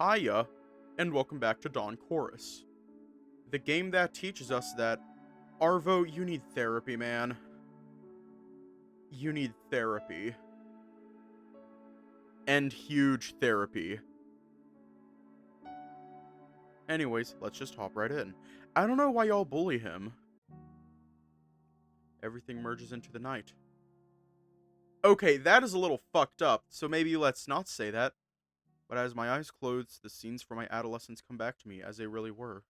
Hiya, and welcome back to Dawn Chorus, the game that teaches us that, Arvo, you need therapy, man. You need therapy. And huge therapy. Anyways, let's just hop right in. I don't know why y'all bully him. Everything merges into the night. Okay, that is a little fucked up, so maybe let's not say that. But as my eyes close, the scenes from my adolescence come back to me as they really were.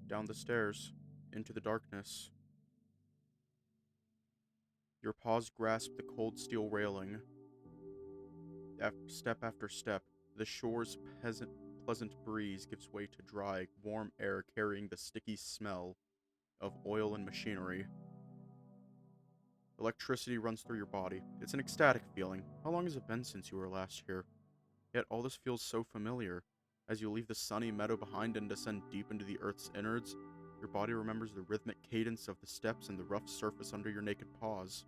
Down the stairs, into the darkness. Your paws grasp the cold steel railing. Step after step, the shore's pleasant breeze gives way to dry, warm air carrying the sticky smell of oil and machinery. Electricity runs through your body. It's an ecstatic feeling. How long has it been since you were last here? Yet all this feels so familiar. As you leave the sunny meadow behind and descend deep into the earth's innards, your body remembers the rhythmic cadence of the steps and the rough surface under your naked paws.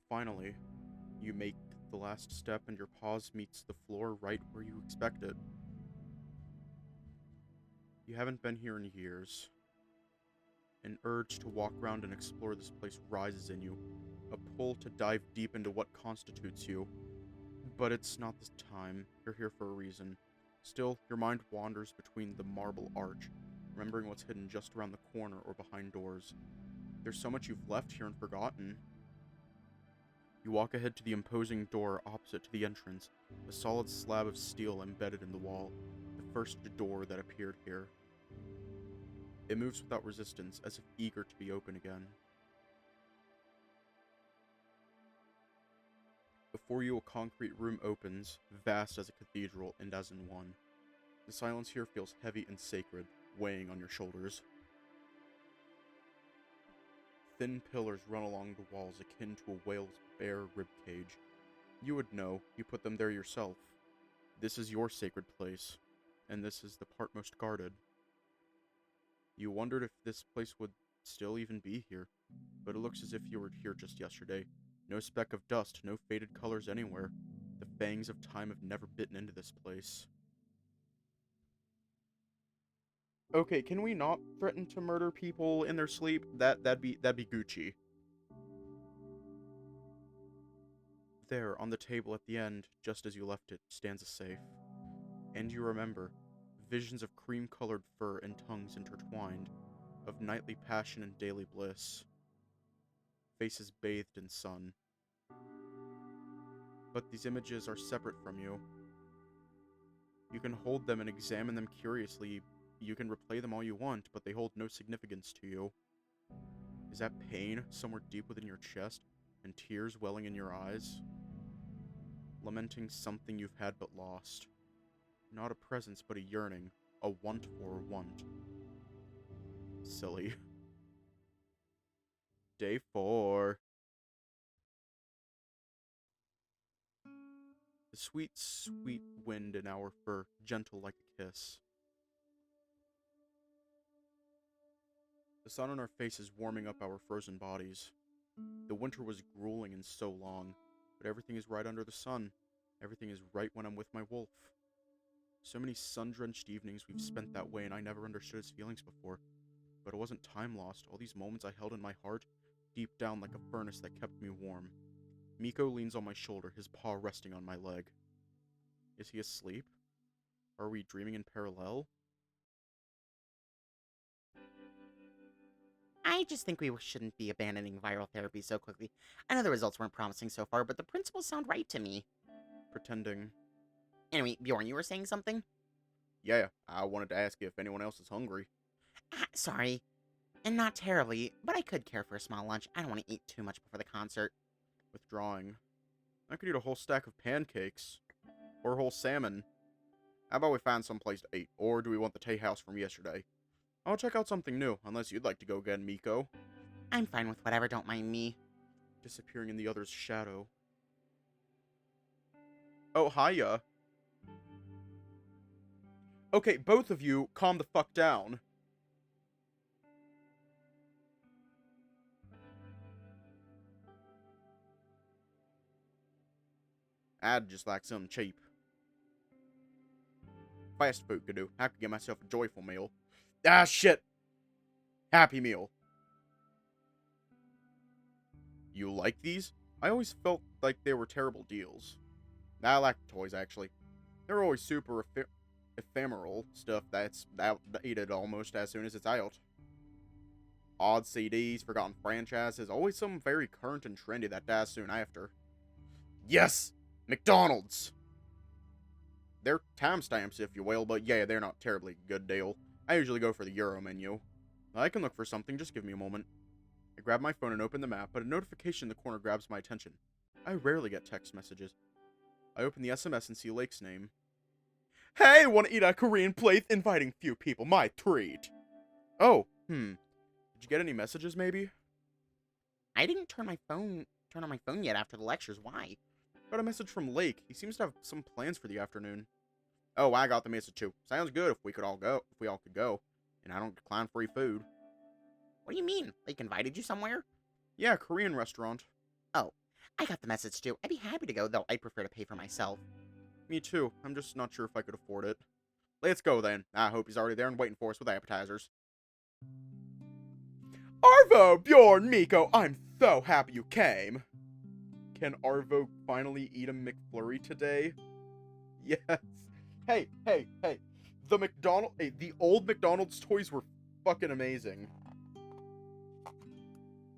Finally, you make the last step and your paws meets the floor right where you expect it. You haven't been here in years. An urge to walk around and explore this place rises in you, a pull to dive deep into what constitutes you. But it's not the time. You're here for a reason. Still, your mind wanders between the marble arch, remembering what's hidden just around the corner or behind doors. There's so much you've left here and forgotten. You walk ahead to the imposing door opposite to the entrance, a solid slab of steel embedded in the wall, the first door that appeared here. It moves without resistance, as if eager to be open again. Before you, a concrete room opens, vast as a cathedral and as in one. The silence here feels heavy and sacred, weighing on your shoulders. Thin pillars run along the walls akin to a whale's bare ribcage. You would know, you put them there yourself. This is your sacred place, and this is the part most guarded. You wondered if this place would still even be here, but it looks as if you were here just yesterday. No speck of dust, no faded colors anywhere. The fangs of time have never bitten into this place. Okay, can we not threaten to murder people in their sleep? That'd be Gucci. There, on the table at the end, just as you left it, stands a safe. And you remember, visions of cream-colored fur and tongues intertwined, of nightly passion and daily bliss. Faces bathed in sun. But these images are separate from you. You can hold them and examine them curiously. You can replay them all you want, but they hold no significance to you. Is that pain somewhere deep within your chest, and tears welling in your eyes? Lamenting something you've had but lost. Not a presence, but a yearning. A want for a want. Silly. Day 4. The sweet, sweet wind in our fur, gentle like a kiss. The sun on our faces warming up our frozen bodies. The winter was grueling and so long, but everything is right under the sun. Everything is right when I'm with my wolf. So many sun-drenched evenings we've spent that way, and I never understood his feelings before. But it wasn't time lost. All these moments I held in my heart, deep down like a furnace that kept me warm. Mikko leans on my shoulder, his paw resting on my leg. Is he asleep? Are we dreaming in parallel? I just think we shouldn't be abandoning viral therapy so quickly. I know the results weren't promising so far, but the principles sound right to me. Pretending. Anyway, Bjorn, you were saying something? Yeah, I wanted to ask you if anyone else is hungry. Sorry. And not terribly, but I could care for a small lunch. I don't want to eat too much before the concert. Withdrawing. I could eat a whole stack of pancakes. Or a whole salmon. How about we find some place to eat? Or do we want the tea house from yesterday? I'll check out something new, unless you'd like to go again, Mikko. I'm fine with whatever, don't mind me. Disappearing in the other's shadow. Oh, hiya. Okay, both of you, calm the fuck down. I'd just like something cheap. Fast food could do. I could get myself a joyful meal. Ah, shit! Happy Meal. You like these? I always felt like they were terrible deals. I like the toys, actually. They're always super ephemeral stuff that's outdated almost as soon as it's out. Odd CDs, forgotten franchises, always something very current and trendy that dies soon after. Yes! McDonald's! They're timestamps, if you will, but yeah, they're not terribly good deal. I usually go for the Euro menu. I can look for something, just give me a moment. I grab my phone and open the map, but a notification in the corner grabs my attention. I rarely get text messages. I open the SMS and see Lake's name. Hey, wanna eat a Korean plate? Inviting few people, my treat. Oh, Did you get any messages, maybe? I didn't turn on my phone yet after the lectures. Why? Got a message from Lake. He seems to have some plans for the afternoon. Oh, I got the message too. Sounds good if we all could go. And I don't decline free food. What do you mean? Lake invited you somewhere? Yeah, Korean restaurant. Oh, I got the message too. I'd be happy to go, though I'd prefer to pay for myself. Me too. I'm just not sure if I could afford it. Let's go then. I hope he's already there and waiting for us with appetizers. Arvo, Bjorn, Mikko, I'm so happy you came. Can Arvo finally eat a McFlurry today? Yes. Hey. The old McDonald's toys were fucking amazing.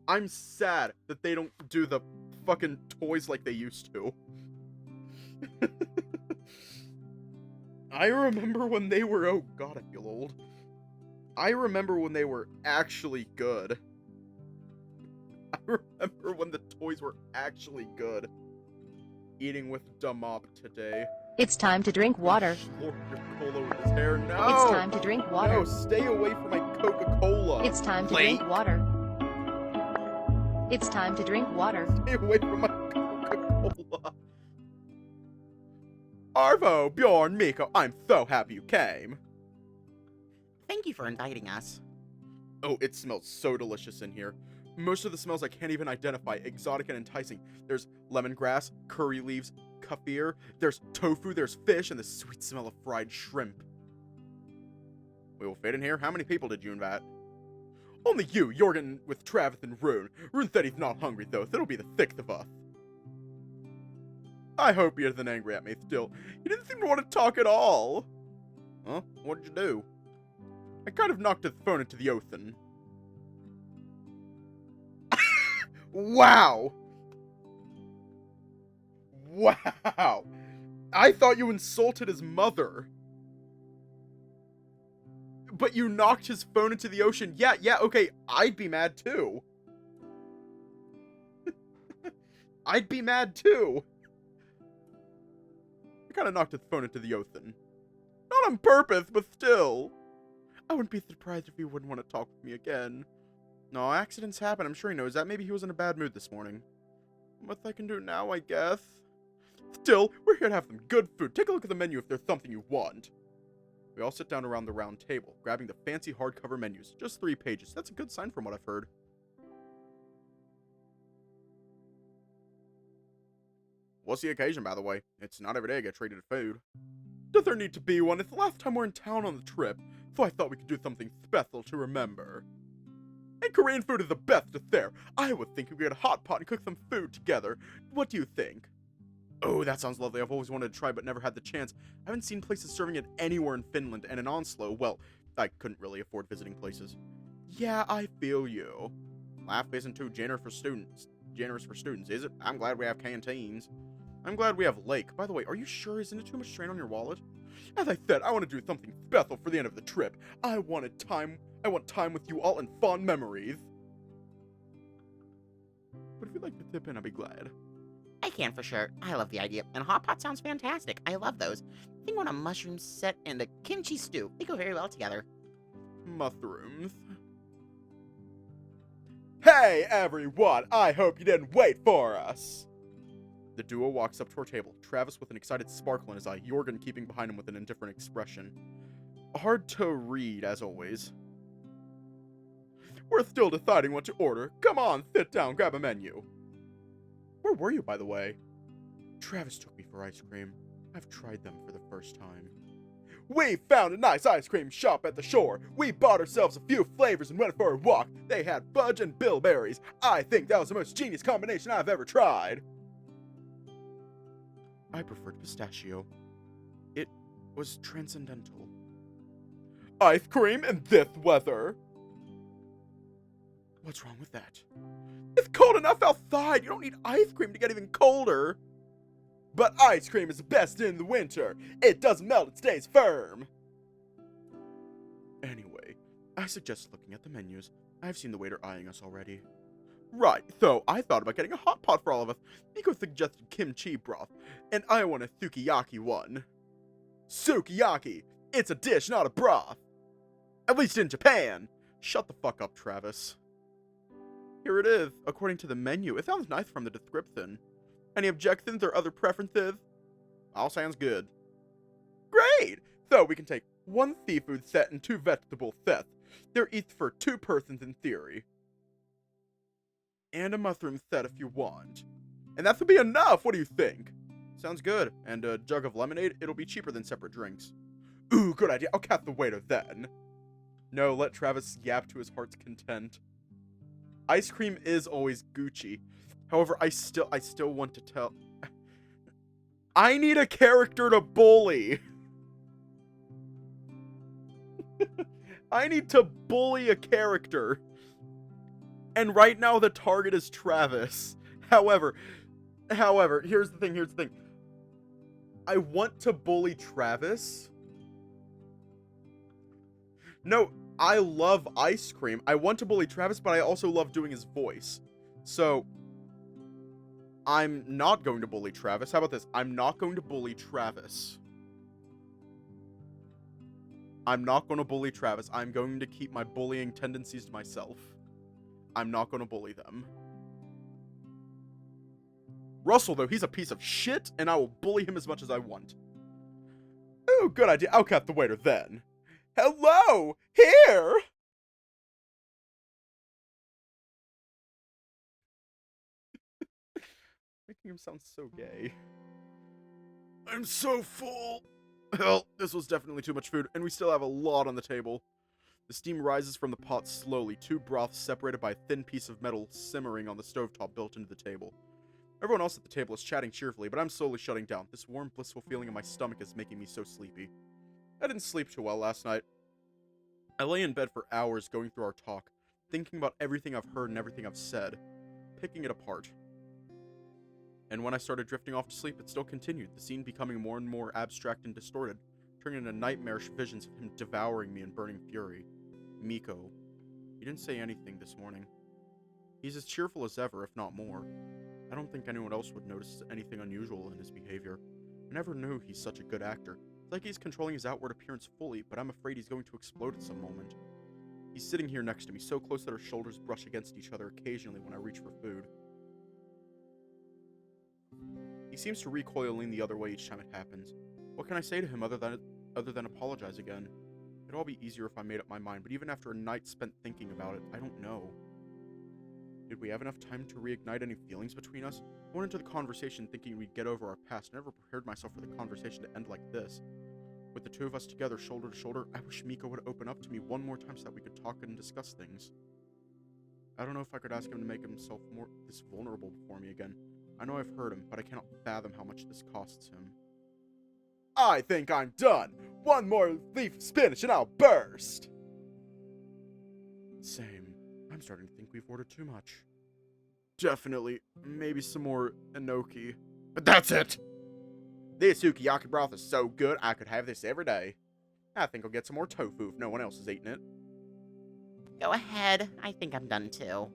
I'm sad that they don't do the fucking toys like they used to. I remember when they were, oh god, I feel old. I remember when they were actually good. I remember when the toys were actually good. Eating with Dumop today. It's time to drink water. Slurp your cola with his hair. No! It's time to drink water. No, stay away from my Coca-Cola. It's time to drink water. It's time to drink water. Stay away from my Coca-Cola. Arvo, Bjorn, Mikko, I'm so happy you came. Thank you for inviting us. Oh, it smells so delicious in here. Most of the smells I can't even identify, exotic and enticing. There's lemongrass, curry leaves, kefir, there's tofu, there's fish, and the sweet smell of fried shrimp. We will fit in here? How many people did you invite? Only you, Jorgen, with Travis and Rune. Rune said he's not hungry, though, so it'll be the sixth of us. I hope he isn't angry at me still. He didn't seem to want to talk at all. Huh? What did you do? I kind of knocked his phone into the ocean. Wow! Wow! I thought you insulted his mother. But you knocked his phone into the ocean. Yeah, okay, I'd be mad too. I'd be mad too. I kinda knocked his phone into the ocean. Not on purpose, but still. I wouldn't be surprised if he wouldn't want to talk with me again. No, accidents happen, I'm sure he knows that. Maybe he was in a bad mood this morning. What I can do now, I guess. Still, we're here to have some good food. Take a look at the menu if there's something you want. We all sit down around the round table, grabbing the fancy hardcover menus. Just 3 pages. That's a good sign from what I've heard. What's the occasion, by the way? It's not every day I get treated to food. Does there need to be one? It's the last time we're in town on the trip, so I thought we could do something special to remember. And Korean food is the best is there. I would think we could get a hot pot and cook some food together. What do you think? Oh, that sounds lovely. I've always wanted to try but never had the chance. I haven't seen places serving it anywhere in Finland, and in Oslo, well, I couldn't really afford visiting places. Yeah, I feel you. Life isn't too generous for students, is it? I'm glad we have canteens. I'm glad we have Lake. By the way, are you sure? Isn't it too much strain on your wallet? As I said, I want to do something special for the end of the trip. I want time with you all and fond memories. But if you'd like to tip in, I'd be glad. I can for sure. I love the idea. And a hot pot sounds fantastic. I love those. I think I want a mushroom set and a kimchi stew. They go very well together. Mushrooms. Hey, everyone! I hope you didn't wait for us! The duo walks up to our table, Travis with an excited sparkle in his eye, Jorgen keeping behind him with an indifferent expression. hard to read, as always. We're still deciding what to order. Come on, sit down, grab a menu. Where were you, by the way? Travis took me for ice cream. I've tried them for the first time. We found a nice ice cream shop at the shore. We bought ourselves a few flavors and went for a walk. They had fudge and bilberries. I think that was the most genius combination I've ever tried. I preferred pistachio. It was transcendental. Ice cream in this weather? What's wrong with that? It's cold enough outside. You don't need ice cream to get even colder. But ice cream is the best in the winter. It doesn't melt, it stays firm. Anyway, I suggest looking at the menus. I've seen the waiter eyeing us already. Right, so I thought about getting a hot pot for all of us. Mikko suggested kimchi broth, and I want a sukiyaki one. Sukiyaki! It's a dish, not a broth. At least in Japan. Shut the fuck up, Travis. Here it is, according to the menu. It sounds nice from the description. Any objections or other preferences? All sounds good. Great! So we can take 1 seafood set and 2 vegetable sets. They're each for 2 persons in theory. And a mushroom set if you want. And that should be enough, what do you think? Sounds good. And a jug of lemonade, it'll be cheaper than separate drinks. Ooh, good idea. I'll cap the waiter then. No, let Travis yap to his heart's content. Ice cream is always Gucci. However, I still want to tell... I need a character to bully. I need to bully a character. And right now the target is Travis. However, here's the thing. I want to bully Travis. No, I love ice cream. I want to bully Travis, but I also love doing his voice. So... I'm not going to bully Travis. How about this? I'm not going to bully Travis. I'm not going to bully Travis. I'm going to keep my bullying tendencies to myself. I'm not going to bully them. Russell, though, he's a piece of shit, and I will bully him as much as I want. Oh, good idea. I'll cut the waiter then. Hello! Here! Making him sound so gay. I'm so full. Hell, this was definitely too much food, and we still have a lot on the table. The steam rises from the pot slowly, 2 broths separated by a thin piece of metal simmering on the stovetop built into the table. Everyone else at the table is chatting cheerfully, but I'm slowly shutting down. This warm, blissful feeling in my stomach is making me so sleepy. I didn't sleep too well last night. I lay in bed for hours going through our talk, thinking about everything I've heard and everything I've said, picking it apart. And when I started drifting off to sleep, it still continued, the scene becoming more and more abstract and distorted, turning into nightmarish visions of him devouring me in burning fury. Mikko. He didn't say anything this morning. He's as cheerful as ever, if not more. I don't think anyone else would notice anything unusual in his behavior. I never knew he's such a good actor. It's like he's controlling his outward appearance fully, but I'm afraid he's going to explode at some moment. He's sitting here next to me, so close that our shoulders brush against each other occasionally when I reach for food. He seems to recoil lean the other way each time it happens. What can I say to him other than apologize again? It'd all be easier if I made up my mind, but even after a night spent thinking about it, I don't know. Did we have enough time to reignite any feelings between us? I went into the conversation thinking we'd get over our past. I never prepared myself for the conversation to end like this. With the two of us together, shoulder to shoulder, I wish Mikko would open up to me one more time so that we could talk and discuss things. I don't know if I could ask him to make himself more this vulnerable before me again. I know I've hurt him, but I cannot fathom how much this costs him. I think I'm done! One more leaf of spinach and I'll burst! Same. I'm starting to think we've ordered too much. Definitely. Maybe some more enoki. But that's it! This sukiyaki broth is so good, I could have this every day. I think I'll get some more tofu if no one else is eating it. Go ahead. I think I'm done too.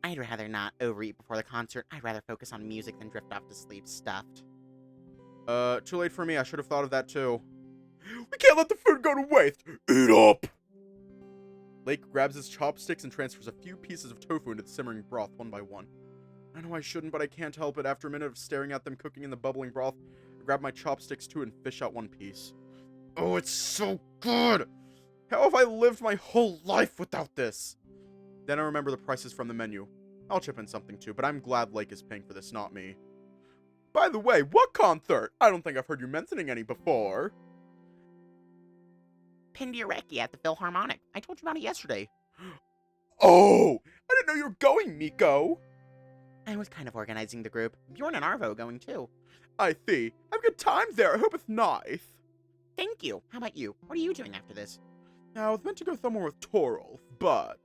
I'd rather not overeat before the concert. I'd rather focus on music than drift off to sleep stuffed. Too late for me. I should have thought of that too. We can't let the food go to waste! Eat up! Lake grabs his chopsticks and transfers a few pieces of tofu into the simmering broth one by one. I know I shouldn't, but I can't help it. After a minute of staring at them cooking in the bubbling broth, I grab my chopsticks too and fish out one piece. Oh, it's so good! How have I lived my whole life without this? Then I remember the prices from the menu. I'll chip in something too, but I'm glad Lake is paying for this, not me. By the way, what concert? I don't think I've heard you mentioning any before. Pindiareki at the Philharmonic. I told you about it yesterday. Oh! I didn't know you were going, Mikko! I was kind of organizing the group. Bjorn and Arvo are going too. I see. Have a good time there. I hope it's nice. Thank you. How about you? What are you doing after this? Now, I was meant to go somewhere with Torolf, but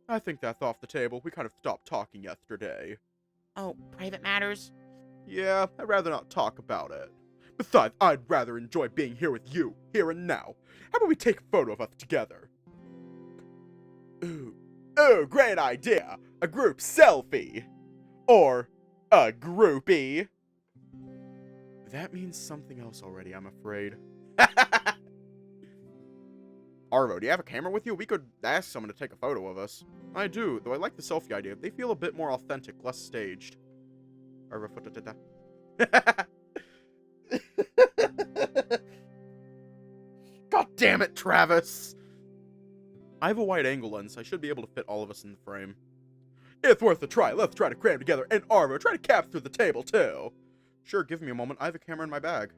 I think that's off the table. We kind of stopped talking yesterday. Oh, private matters? Yeah, I'd rather not talk about it. Besides, I'd rather enjoy being here with you, here and now. How about we take a photo of us together? Ooh, great idea! A group selfie! Or a groupie! That means something else already, I'm afraid. Arvo, do you have a camera with you? We could ask someone to take a photo of us. I do, though I like the selfie idea. They feel a bit more authentic, less staged. Arvo, God damn it, Travis! I have a wide angle lens. I should be able to fit all of us in the frame. It's worth a try. Let's try to cram together. And Arvo, try to capture the table, too. Sure, give me a moment. I have a camera in my bag.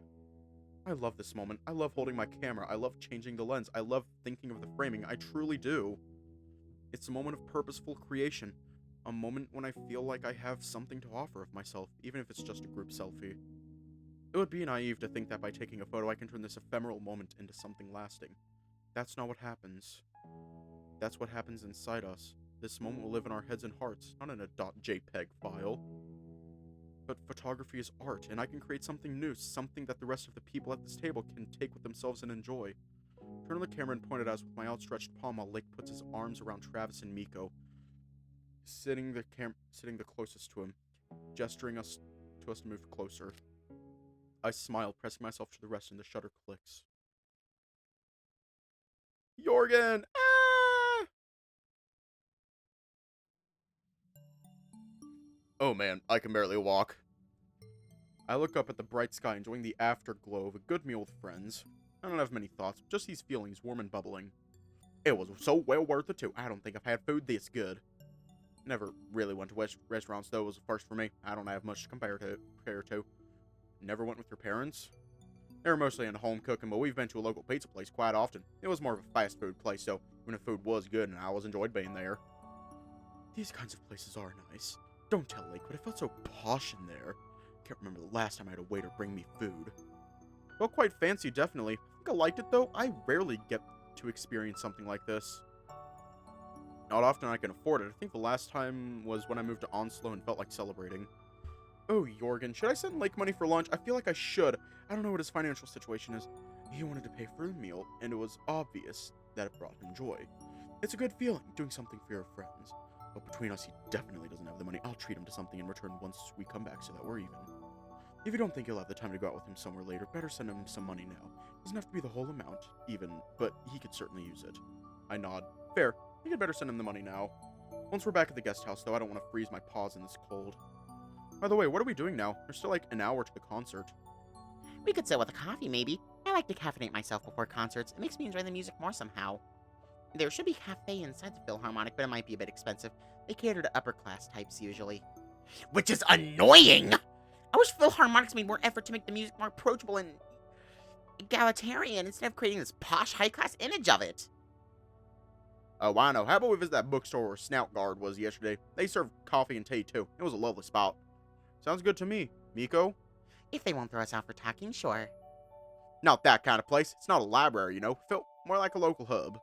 I love this moment. I love holding my camera. I love changing the lens. I love thinking of the framing. I truly do. It's a moment of purposeful creation. A moment when I feel like I have something to offer of myself, even if it's just a group selfie. It would be naive to think that by taking a photo I can turn this ephemeral moment into something lasting. That's not what happens. That's what happens inside us. This moment will live in our heads and hearts, not in a .jpeg file. But photography is art, and I can create something new, something that the rest of the people at this table can take with themselves and enjoy. Turn on the camera and point at us with my outstretched palm while Lake puts his arms around Travis and Mikko, sitting the closest to him, gesturing to us to move closer. I smile, pressing myself to the rest, and the shutter clicks. Jorgen! Ah! Oh man, I can barely walk. I look up at the bright sky, enjoying the afterglow of a good meal with friends. I don't have many thoughts, just these feelings, warm and bubbling. It was so well worth it too. I don't think I've had food this good. Never really went to restaurants, though. It was a first for me. I don't have much to compare to. Never went with your parents? They were mostly into home cooking, but we've been to a local pizza place quite often. It was more of a fast food place, so even if food was good, and I always enjoyed being there. These kinds of places are nice. Don't tell Lake, but it felt so posh in there. Can't remember the last time I had a waiter bring me food. Felt quite fancy, definitely. I think I liked it, though. I rarely get to experience something like this. Not often I can afford it. I think the last time was when I moved to Onslow and felt like celebrating. Oh, Jorgen, should I send Lake money for lunch? I feel like I should. I don't know what his financial situation is. He wanted to pay for the meal, and it was obvious that it brought him joy. It's a good feeling, doing something for your friends. But between us, he definitely doesn't have the money. I'll treat him to something in return once we come back so that we're even. If you don't think you'll have the time to go out with him somewhere later, better send him some money now. It doesn't have to be the whole amount, even, but he could certainly use it. I nod. Fair. I think I'd better send him the money now. Once we're back at the guest house, though, I don't want to freeze my paws in this cold. By the way, what are we doing now? There's still like an hour to the concert. We could sit with a coffee, maybe. I like to caffeinate myself before concerts. It makes me enjoy the music more somehow. There should be a cafe inside the Philharmonic, but it might be a bit expensive. They cater to upper-class types, usually. Which is annoying! I wish Philharmonics made more effort to make the music more approachable and egalitarian instead of creating this posh, high-class image of it. Oh, I know. How about we visit that bookstore where Snout Guard was yesterday? They served coffee and tea, too. It was a lovely spot. Sounds good to me. Mikko? If they won't throw us out for talking, sure. Not that kind of place. It's not a library, you know. Felt more like a local hub.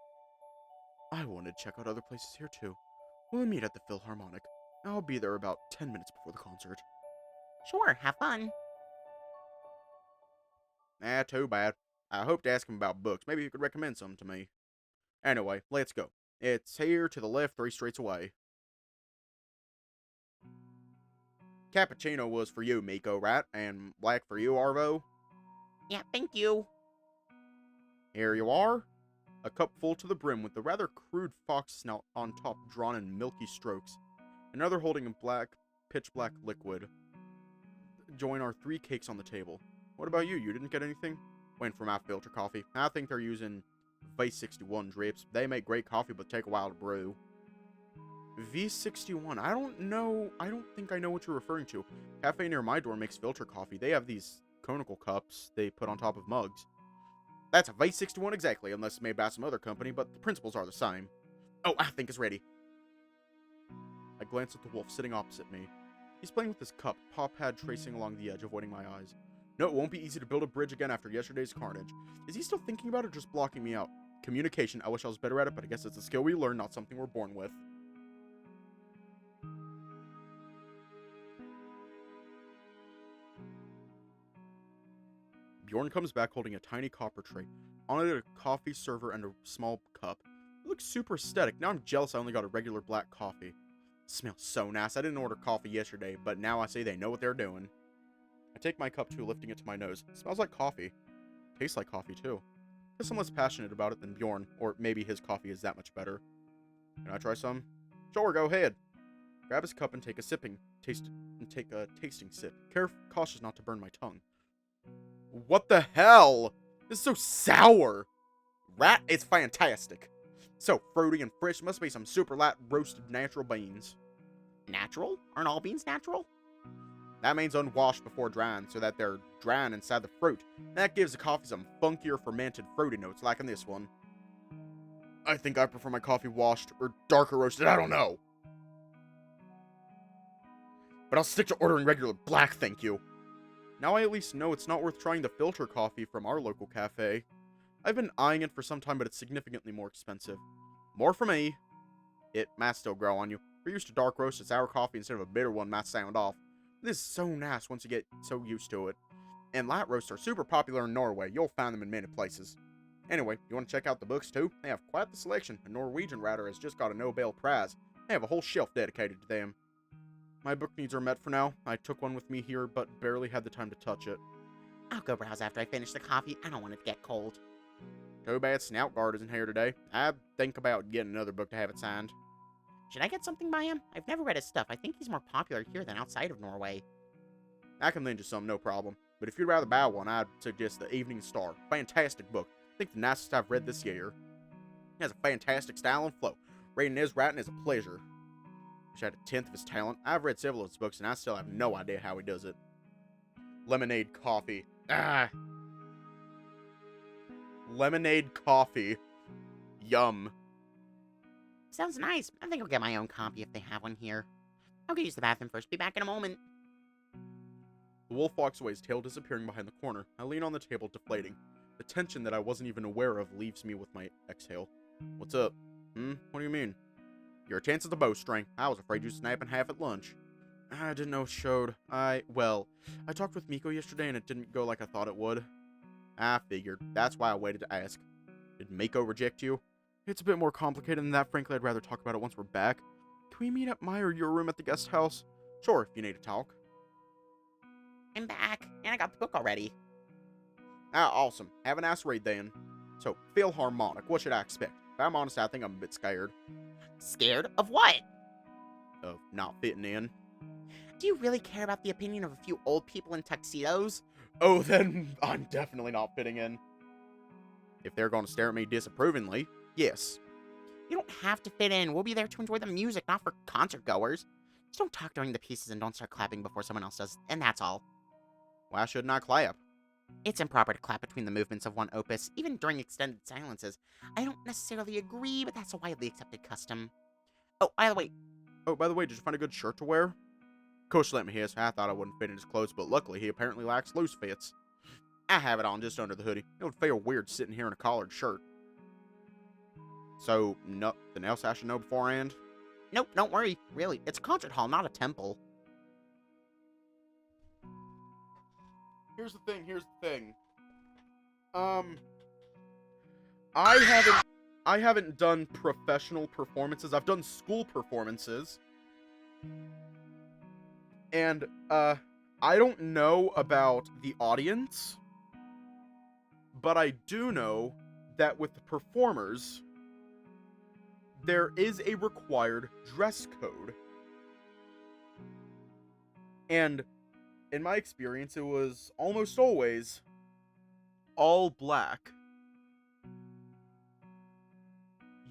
I wanted to check out other places here, too. We'll meet at the Philharmonic. I'll be there about 10 minutes before the concert. Sure, have fun. Too bad. I hoped to ask him about books. Maybe you could recommend some to me. Anyway, let's go. It's here to the left, 3 streets away. Cappuccino was for you, Mikko, right? And black for you, Arvo? Yeah, thank you. Here you are. A cup full to the brim with the rather crude fox snout on top drawn in milky strokes. Another holding a pitch black liquid. Join our 3 cakes on the table. What about you? You didn't get anything? waiting for my filter coffee. I think they're using V61 drips. They make great coffee, but take a while to brew. V61, I don't know. I don't think I know what you're referring to. Cafe near my door makes filter coffee. They have these conical cups they put on top of mugs. That's a V61 exactly, unless it's made by some other company, but the principles are the same. Oh, I think it's ready. I glance at the wolf sitting opposite me. He's playing with his cup, paw pad tracing along the edge, avoiding my eyes. No, it won't be easy to build a bridge again after yesterday's carnage. Is he still thinking about it or just blocking me out? Communication, I wish I was better at it, but I guess it's a skill we learn, not something we're born with. Bjorn comes back holding a tiny copper tray. On it, a coffee server and a small cup. It looks super aesthetic. Now I'm jealous I only got a regular black coffee. It smells so nice. I didn't order coffee yesterday, but now I say they know what they're doing. I take my cup too, lifting it to my nose. It smells like coffee. Tastes like coffee too. Guess I'm less passionate about it than Bjorn, or maybe his coffee is that much better. Can I try some? Sure, go ahead. Grab his cup and take a tasting sip. Cautious not to burn my tongue. What the hell? This is so sour. Rat, it's fantastic. So fruity and fresh. Must be some super light roasted natural beans. Natural? Aren't all beans natural? That means unwashed before drying, so that they're drying inside the fruit. That gives the coffee some funkier fermented fruity notes, like in this one. I think I prefer my coffee washed or darker roasted, I don't know. But I'll stick to ordering regular black, thank you. Now I at least know it's not worth trying the filter coffee from our local cafe. I've been eyeing it for some time, but it's significantly more expensive. More for me. It might still grow on you. If you're used to dark roasted sour coffee instead of a bitter one, might sound off. This is so nice once you get so used to it. And light roasts are super popular in Norway. You'll find them in many places. Anyway, you want to check out the books too? They have quite the selection. A Norwegian writer has just got a Nobel Prize. They have a whole shelf dedicated to them. My book needs are met for now. I took one with me here, but barely had the time to touch it. I'll go browse after I finish the coffee. I don't want it to get cold. Too bad Snoutguard isn't here today. I'd think about getting another book to have it signed. Should I get something by him? I've never read his stuff. I think he's more popular here than outside of Norway. I can lend you some, no problem. But if you'd rather buy one, I'd suggest The Evening Star. Fantastic book. I think the nicest I've read this year. It has a fantastic style and flow. Reading his writing is a pleasure. Wish I had a tenth of his talent. I've read several of his books, and I still have no idea how he does it. Lemonade coffee. Lemonade coffee. Yum. Sounds nice. I think I'll get my own copy if they have one here. I'll go use the bathroom first. Be back in a moment. The wolf walks away, his tail disappearing behind the corner. I lean on the table, deflating. The tension that I wasn't even aware of leaves me with my exhale. What's up? What do you mean? Your chance at the bowstring. I was afraid you'd snap in half at lunch. I didn't know it showed. I talked with Mikko yesterday and it didn't go like I thought it would. I figured. That's why I waited to ask. Did Mikko reject you? It's a bit more complicated than that. Frankly, I'd rather talk about it once we're back. Can we meet at my or your room at the guest house? Sure, if you need to talk. I'm back, and I got the book already. Ah, awesome. Have a nice read then. So, Philharmonic, what should I expect? If I'm honest, I think I'm a bit scared. Scared of what? Of not fitting in. Do you really care about the opinion of a few old people in tuxedos? Oh, then I'm definitely not fitting in. If they're going to stare at me disapprovingly, yes. You don't have to fit in. We'll be there to enjoy the music, not for concert goers. Just don't talk during the pieces and don't start clapping before someone else does, and that's all. Why shouldn't I clap? It's improper to clap between the movements of one opus, even during extended silences. I don't necessarily agree, but that's a widely accepted custom. Oh, by the way, did you find a good shirt to wear? Coach let me hiss. I thought I wouldn't fit in his clothes, but luckily he apparently likes loose fits. I have it on just under the hoodie. It would feel weird sitting here in a collared shirt. So, nothing else I should know beforehand? Nope, don't worry. Really, it's a concert hall, not a temple. Here's the thing. I haven't done professional performances. I've done school performances. And, I don't know about the audience, but I do know that with the performers, there is a required dress code. And in my experience, it was almost always all black.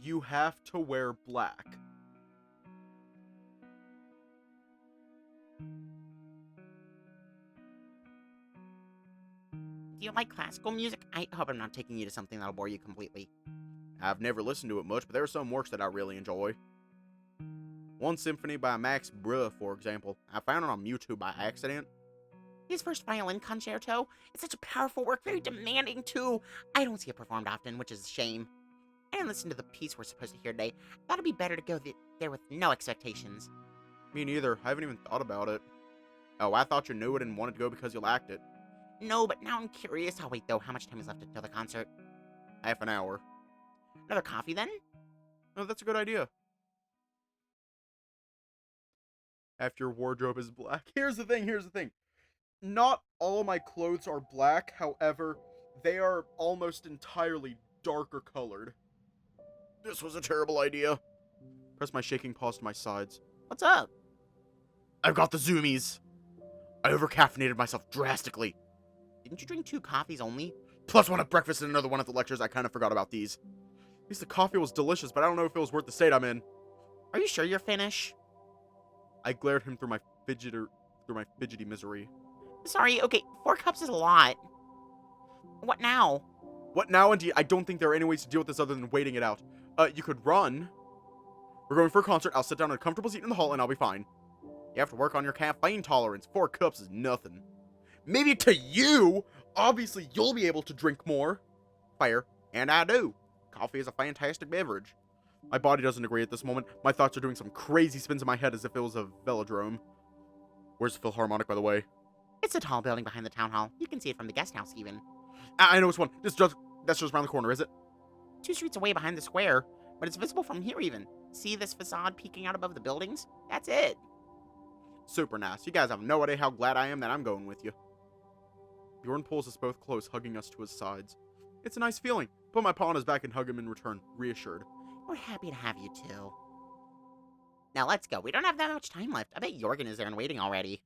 You have to wear black. Do you like classical music? I hope I'm not taking you to something that'll bore you completely. I've never listened to it much, but there are some works that I really enjoy. One symphony by Max Bruch, for example. I found it on YouTube by accident. His first violin concerto, it's such a powerful work, very demanding too. I don't see it performed often, which is a shame. I didn't listen to the piece we're supposed to hear today. Thought it'd be better to go there with no expectations. Me neither. I haven't even thought about it. Oh, I thought you knew it and wanted to go because you liked it. No, but now I'm curious. I'll wait though. How much time is left until the concert? Half an hour. Another coffee then? Oh, that's a good idea. After your wardrobe is black. Here's the thing. Not all my clothes are black, however, they are almost entirely darker colored. This was a terrible idea. Press my shaking paws to my sides. What's up? I've got the zoomies. I overcaffeinated myself drastically. Didn't you drink 2 coffees only? Plus one at breakfast and another one at the lectures. I kind of forgot about these. At least the coffee was delicious, but I don't know if it was worth the state I'm in. Are you sure you're finished? I glared at him through my fidgety misery. Sorry, okay, 4 cups is a lot. What now? What now, indeed? I don't think there are any ways to deal with this other than waiting it out. You could run. We're going for a concert. I'll sit down in a comfortable seat in the hall and I'll be fine. You have to work on your caffeine tolerance. 4 cups is nothing. Maybe to you! Obviously, you'll be able to drink more. Fair. And I do. Coffee is a fantastic beverage. My body doesn't agree at this moment. My thoughts are doing some crazy spins in my head as if it was a velodrome. Where's the Philharmonic, by the way? It's a tall building behind the town hall. You can see it from the guest house, even. I know it's one. That's just around the corner, is it? 2 streets away behind the square, but it's visible from here, even. See this facade peeking out above the buildings? That's it. Super nice. You guys have no idea how glad I am that I'm going with you. Bjorn pulls us both close, hugging us to his sides. It's a nice feeling. Put my paw on his back and hug him in return, reassured. We're happy to have you, too. Now let's go. We don't have that much time left. I bet Jorgen is there and waiting already.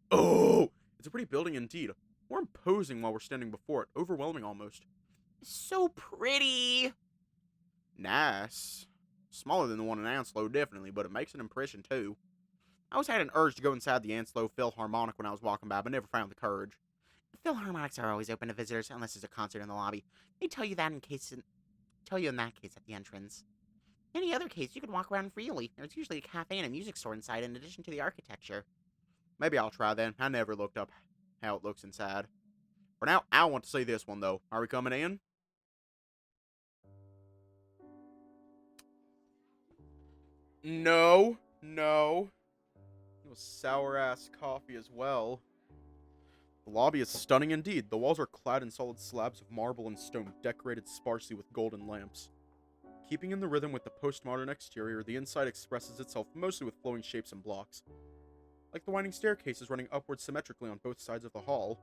Oh! It's a pretty building indeed. More imposing while we're standing before it. Overwhelming almost. So pretty! Nice. Smaller than the one in Anslo, definitely, but it makes an impression too. I always had an urge to go inside the Anslo Philharmonic when I was walking by, but never found the courage. Philharmonics are always open to visitors unless there's a concert in the lobby. They tell you that in that case at the entrance. In any other case, you can walk around freely. There's usually a cafe and a music store inside in addition to the architecture. Maybe I'll try then. I never looked up how it looks inside. For now, I want to see this one though. Are we coming in? No. It was sour-ass coffee as well. The lobby is stunning indeed. The walls are clad in solid slabs of marble and stone, decorated sparsely with golden lamps. Keeping in the rhythm with the postmodern exterior, the inside expresses itself mostly with flowing shapes and blocks. Like the winding staircases running upwards symmetrically on both sides of the hall.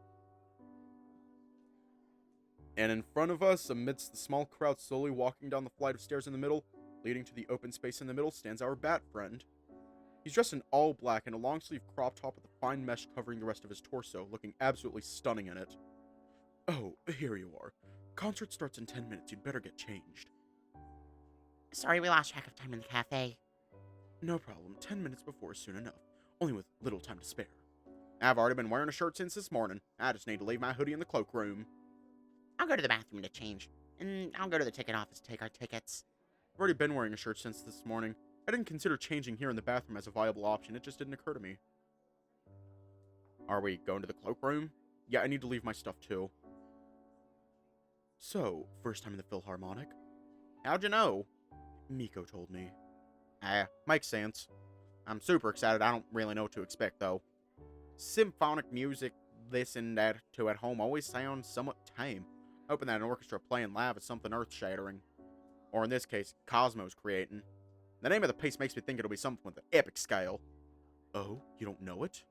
And in front of us, amidst the small crowd slowly walking down the flight of stairs in the middle, leading to the open space in the middle, stands our bat friend. He's dressed in all black and a long-sleeve crop top with a fine mesh covering the rest of his torso, looking absolutely stunning in it. Oh, here you are. Concert starts in 10 minutes. You'd better get changed. Sorry, we lost track of time in the cafe. No problem. 10 minutes before is soon enough. Only with little time to spare. I've already been wearing a shirt since this morning. I just need to leave my hoodie in the cloakroom. I'll go to the bathroom to change. And I'll go to the ticket office to take our tickets. I've already been wearing a shirt since this morning. I didn't consider changing here in the bathroom as a viable option. It just didn't occur to me. Are we going to the cloakroom? Yeah, I need to leave my stuff too. So, first time in the Philharmonic? How'd you know? Mikko told me. Makes sense. I'm super excited. I don't really know what to expect, though. Symphonic music listened to at home always sounds somewhat tame. Hoping that an orchestra playing live is something earth-shattering. Or in this case, Cosmos creating. The name of the piece makes me think it'll be something with an epic scale. Oh, you don't know it?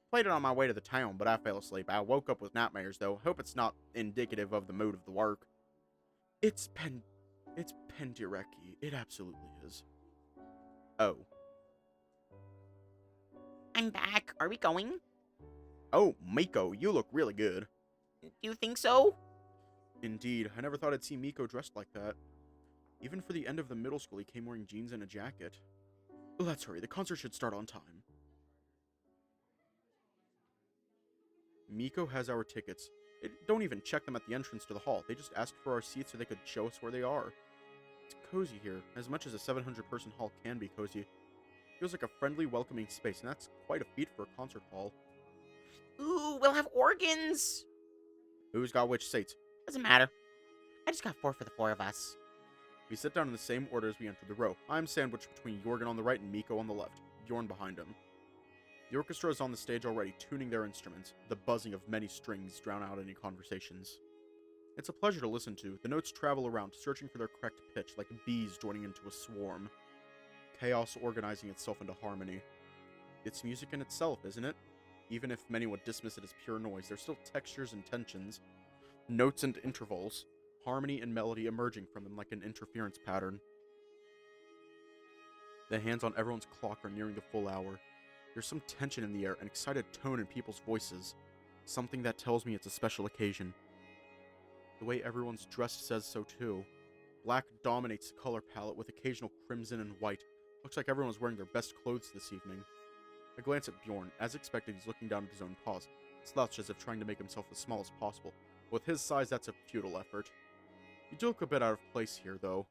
Played it on my way to the town, but I fell asleep. I woke up with nightmares, though. Hope it's not indicative of the mood of the work. It's Penderecki. It absolutely is. Oh. I'm back. Are we going? Oh, Mikko, you look really good. Do you think so? Indeed, I never thought I'd see Mikko dressed like that. Even for the end of the middle school, he came wearing jeans and a jacket. Let's hurry, the concert should start on time. Mikko has our tickets. They don't even check them at the entrance to the hall. They just asked for our seats so they could show us where they are. It's cozy here, as much as a 700-person hall can be cozy. It feels like a friendly, welcoming space, and that's quite a feat for a concert hall. Ooh, we'll have organs. Who's got which seats? Doesn't matter. I just got 4 for the 4 of us. We sit down in the same order as we enter the row. I'm sandwiched between Jorgen on the right and Mikko on the left, Bjorn behind him. The orchestra is on the stage already, tuning their instruments. The buzzing of many strings drown out any conversations. It's a pleasure to listen to. The notes travel around, searching for their correct pitch, like bees joining into a swarm. Chaos organizing itself into harmony. It's music in itself, isn't it? Even if many would dismiss it as pure noise, there's still textures and tensions, notes and intervals, harmony and melody emerging from them like an interference pattern. The hands on everyone's clock are nearing the full hour. There's some tension in the air, an excited tone in people's voices. Something that tells me it's a special occasion. The way everyone's dressed says so too. Black dominates the color palette with occasional crimson and white. Looks like everyone's wearing their best clothes this evening. I glance at Bjorn. As expected, he's looking down at his own paws, slouched as if trying to make himself as small as possible. With his size, that's a futile effort. You do look a bit out of place here, though.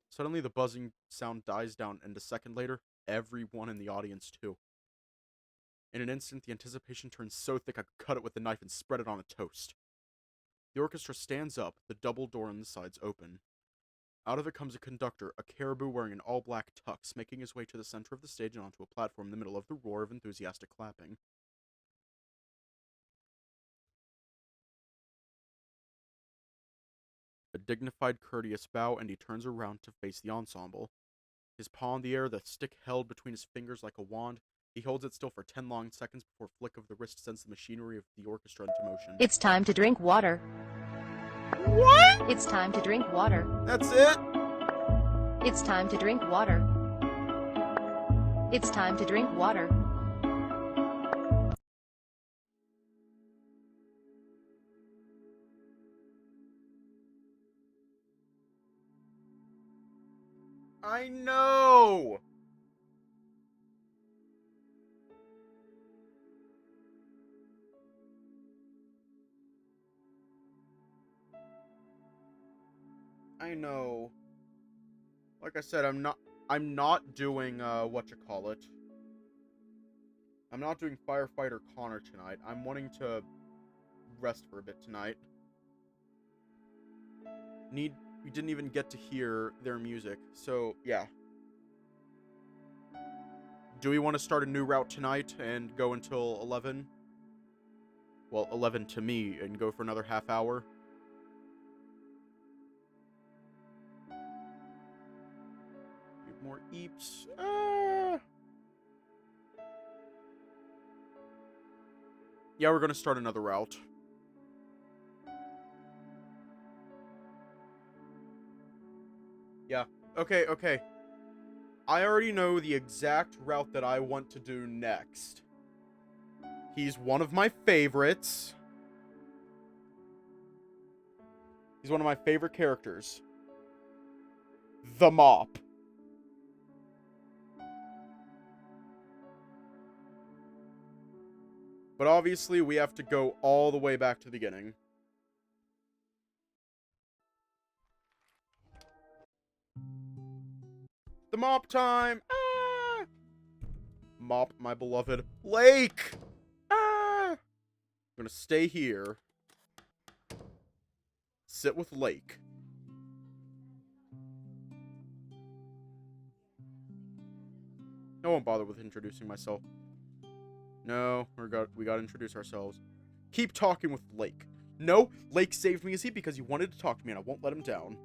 Suddenly, the buzzing sound dies down, and a second later, everyone in the audience, too. In an instant, the anticipation turns so thick I could cut it with a knife and spread it on a toast. The orchestra stands up, the double door on the sides open. Out of it comes a conductor, a caribou wearing an all-black tux, making his way to the center of the stage and onto a platform in the middle of the roar of enthusiastic clapping. A dignified, courteous bow, and he turns around to face the ensemble. His paw in the air, the stick held between his fingers like a wand. He holds it still for 10 long seconds before a flick of the wrist sends the machinery of the orchestra into motion. It's time to drink water. What? It's time to drink water. That's it? It's time to drink water. It's time to drink water. I know! I know. Like I said, I'm not doing, whatchamacallit. I'm not doing Firefighter Connor tonight. I'm wanting to rest for a bit tonight. We didn't even get to hear their music, so, yeah. Do we want to start a new route tonight and go until 11? Well, 11 to me, and go for another half hour? More eeps. Yeah, we're gonna start another route. Yeah. Okay. I already know the exact route that I want to do next. He's one of my favorites. He's one of my favorite characters. The Mop. But obviously, we have to go all the way back to the beginning. The Mop time! Ah! Mop, my beloved. Lake! Ah! I'm gonna stay here. Sit with Lake. I won't bother with introducing myself. No, we gotta introduce ourselves. Keep talking with Lake. No, Lake saved me a seat because he wanted to talk to me and I won't let him down.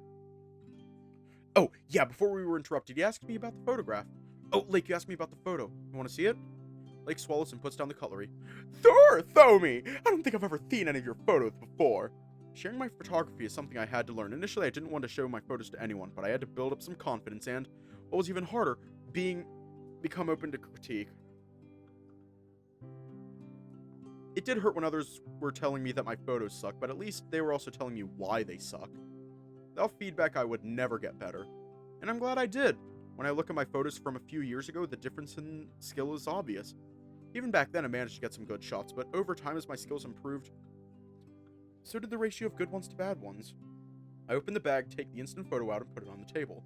Oh, yeah, before we were interrupted, you asked me about the photograph. Oh, Lake, you asked me about the photo. You want to see it? Lake swallows and puts down the cutlery. Thomi! I don't think I've ever seen any of your photos before. Sharing my photography is something I had to learn. Initially, I didn't want to show my photos to anyone, but I had to build up some confidence and, what was even harder, become open to critique. It did hurt when others were telling me that my photos suck, but at least they were also telling me why they suck. Without feedback, I would never get better. And I'm glad I did. When I look at my photos from a few years ago, the difference in skill is obvious. Even back then, I managed to get some good shots, but over time as my skills improved, so did the ratio of good ones to bad ones. I opened the bag, take the instant photo out, and put it on the table.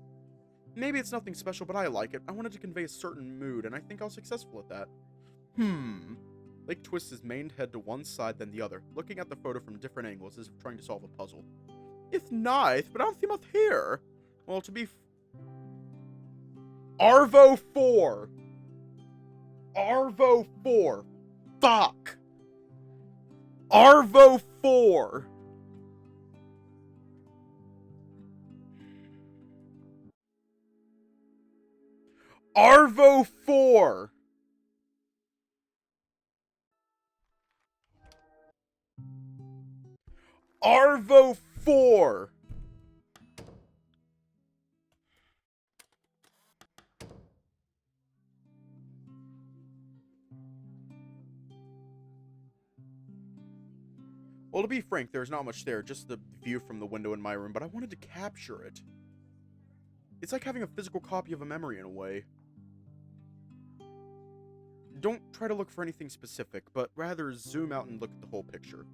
Maybe it's nothing special, but I like it. I wanted to convey a certain mood, and I think I was successful at that. Lake twists his maned head to one side, then the other, looking at the photo from different angles as if trying to solve a puzzle. It's nice, but I don't see much here. Well, to be Arvo 4! Arvo 4! Fuck! Arvo 4! Arvo 4! Arvo 4! Well, to be frank, there's not much there, just the view from the window in my room, but I wanted to capture it. It's like having a physical copy of a memory in a way. Don't try to look for anything specific, but rather zoom out and look at the whole picture.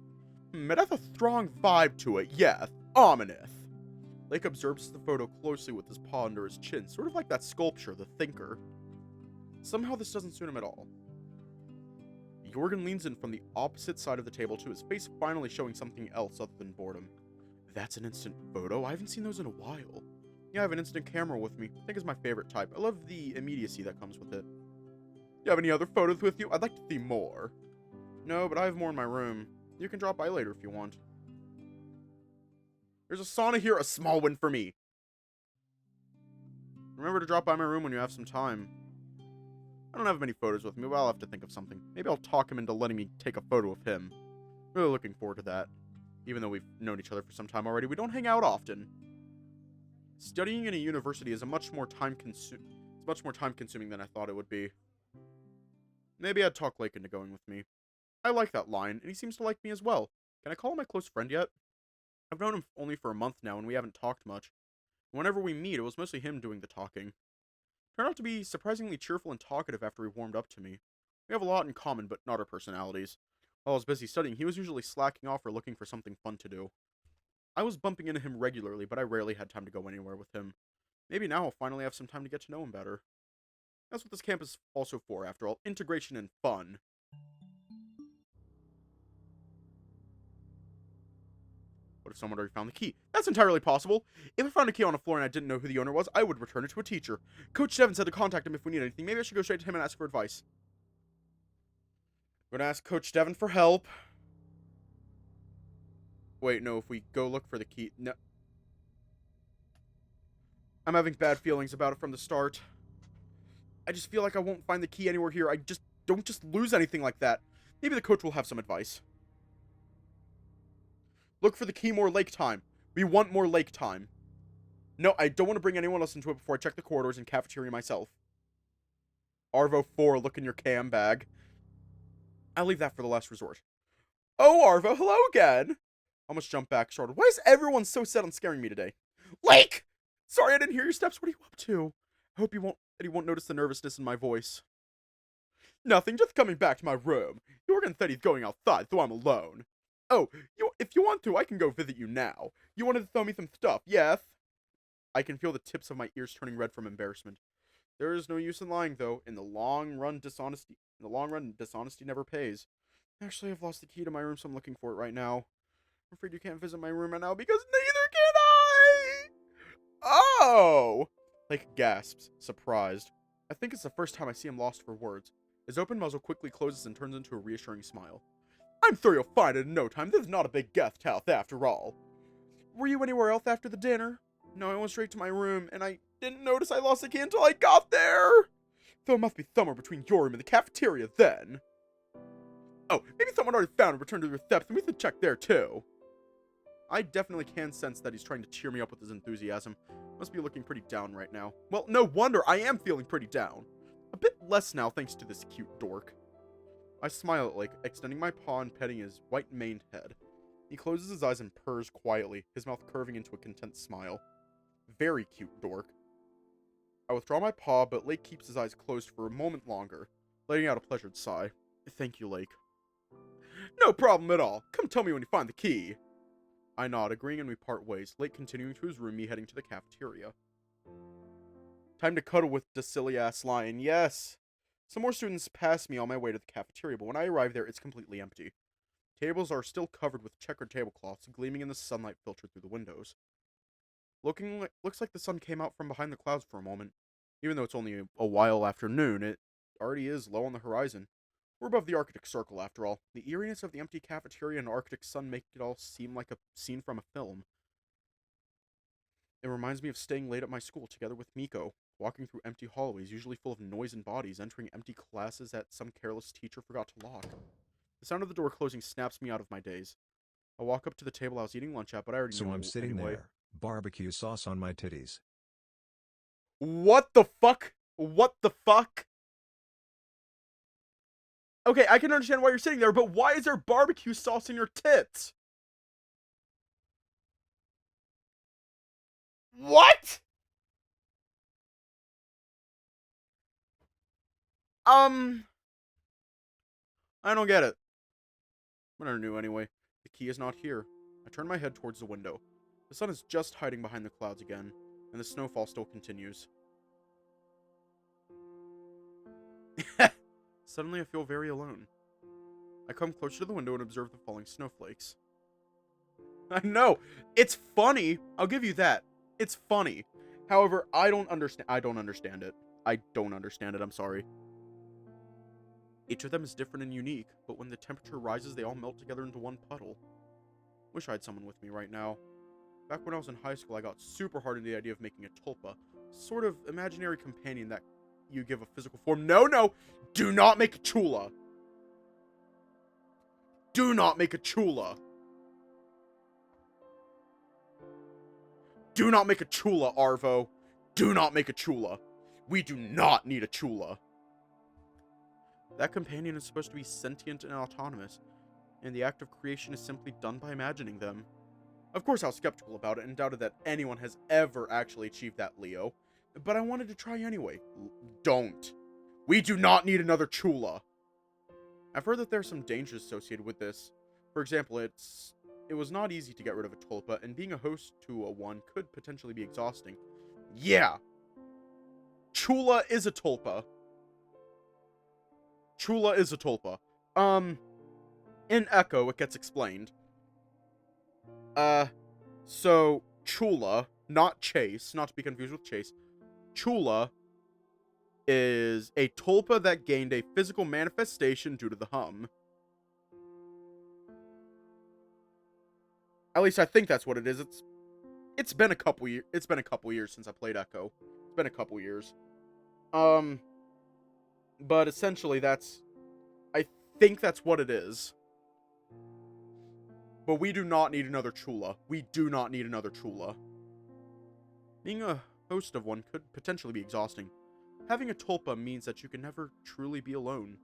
It has a strong vibe to it, yes. Ominous. Lake observes the photo closely with his paw under his chin, sort of like that sculpture, the Thinker. Somehow this doesn't suit him at all. Jorgen leans in from the opposite side of the table to his face finally showing something else other than boredom. That's an instant photo? I haven't seen those in a while. Yeah, I have an instant camera with me. I think it's my favorite type. I love the immediacy that comes with it. You have any other photos with you? I'd like to see more. No, but I have more in my room. You can drop by later if you want. There's a sauna here, a small one for me. Remember to drop by my room when you have some time. I don't have many photos with me, but I'll have to think of something. Maybe I'll talk him into letting me take a photo of him. Really looking forward to that. Even though we've known each other for some time already, we don't hang out often. Studying in a university is much more time consuming than I thought it would be. Maybe I'd talk Lake into going with me. I like that line, and he seems to like me as well. Can I call him my close friend yet? I've known him only for a month now, and we haven't talked much. Whenever we meet, it was mostly him doing the talking. Turned out to be surprisingly cheerful and talkative after he warmed up to me. We have a lot in common, but not our personalities. While I was busy studying, he was usually slacking off or looking for something fun to do. I was bumping into him regularly, but I rarely had time to go anywhere with him. Maybe now I'll finally have some time to get to know him better. That's what this camp is also for, after all. Integration and fun. What if someone already found the key? That's entirely possible. If I found a key on a floor and I didn't know who the owner was, I would return it to a teacher. Coach Devin said to contact him if we need anything. Maybe I should go straight to him and ask for advice. I'm gonna ask Coach Devin for help. Wait, no, if we go look for the key... No. I'm having bad feelings about it from the start. I just feel like I won't find the key anywhere here. Don't just lose anything like that. Maybe the coach will have some advice. Look for the key, more lake time. We want more lake time. No, I don't want to bring anyone else into it before I check the corridors and cafeteria myself. Arvo 4, look in your cam bag. I'll leave that for the last resort. Oh, Arvo, hello again. I almost jumped back short. Why is everyone so set on scaring me today? Lake! Sorry I didn't hear your steps. What are you up to? I hope you won't notice the nervousness in my voice. Nothing, just coming back to my room. Jorgen said he's going outside, so I'm alone. Oh, if you want to, I can go visit you now. You wanted to throw me some stuff, yes? I can feel the tips of my ears turning red from embarrassment. There is no use in lying, though. In the long run, dishonesty never pays. Actually, I've lost the key to my room, so I'm looking for it right now. I'm afraid you can't visit my room right now because neither can I! Oh! Lake gasps, surprised. I think it's the first time I see him lost for words. His open muzzle quickly closes and turns into a reassuring smile. I'm sure you'll find it in no time. This is not a big guest house after all. Were you anywhere else after the dinner? No, I went straight to my room, and I didn't notice I lost the key until I got there. So it must be somewhere between your room and the cafeteria then. Oh, maybe someone already found it and returned to the reception. We should check there too. I definitely can sense that he's trying to cheer me up with his enthusiasm. Must be looking pretty down right now. Well, no wonder I am feeling pretty down. A bit less now thanks to this cute dork. I smile at Lake, extending my paw and petting his white-maned head. He closes his eyes and purrs quietly, his mouth curving into a content smile. Very cute, dork. I withdraw my paw, but Lake keeps his eyes closed for a moment longer, letting out a pleasured sigh. Thank you, Lake. No problem at all. Come tell me when you find the key. I nod, agreeing, and we part ways, Lake continuing to his room, me heading to the cafeteria. Time to cuddle with the silly-ass lion, yes! Some more students pass me on my way to the cafeteria, but when I arrive there, it's completely empty. Tables are still covered with checkered tablecloths, gleaming in the sunlight filtered through the windows. Looks like the sun came out from behind the clouds for a moment. Even though it's only a while after noon, it already is low on the horizon. We're above the Arctic Circle, after all. The eeriness of the empty cafeteria and Arctic sun make it all seem like a scene from a film. It reminds me of staying late at my school together with Mikko, walking through empty hallways, usually full of noise and bodies, entering empty classes that some careless teacher forgot to lock. The sound of the door closing snaps me out of my daze. I walk up to the table I was eating lunch at, but I already know So I'm sitting anyway. there, barbecue sauce on my titties. What the fuck? What the fuck? Okay, I can understand why you're sitting there, but why is there barbecue sauce in your tits? What? I don't get it. But I knew anyway. The key is not here. I turn my head towards the window. The sun is just hiding behind the clouds again, and the snowfall still continues. Suddenly I feel very alone. I come closer to the window and observe the falling snowflakes. I know! It's funny! I'll give you that. It's funny. However, I don't understand it. I don't understand it, I'm sorry. Each of them is different and unique, but when the temperature rises, they all melt together into one puddle. Wish I had someone with me right now. Back when I was in high school, I got super hard into the idea of making a tulpa, sort of imaginary companion that you give a physical form. No! Do not make a chula! Do not make a chula! Do not make a chula, Arvo! Do not make a chula! We do not need a chula! That companion is supposed to be sentient and autonomous, and the act of creation is simply done by imagining them. Of course I was skeptical about it and doubted that anyone has ever actually achieved that, Leo. But I wanted to try anyway. Don't. We do not need another chula. I've heard that there's some dangers associated with this. For example, it was not easy to get rid of a tulpa, and being a host to a one could potentially be exhausting. Yeah! Chula is a tulpa. Chula is a tulpa. In Echo, it gets explained. So, Chula, not Chase, not to be confused with Chase. Chula is a tulpa that gained a physical manifestation due to the hum. At least I think that's what it is. It's been a couple years. It's been a couple years since I played Echo. It's been a couple years. But essentially I think that's what it is. But we do not need another chula. We do not need another chula. Being a host of one could potentially be exhausting. Having a tulpa means that you can never truly be alone.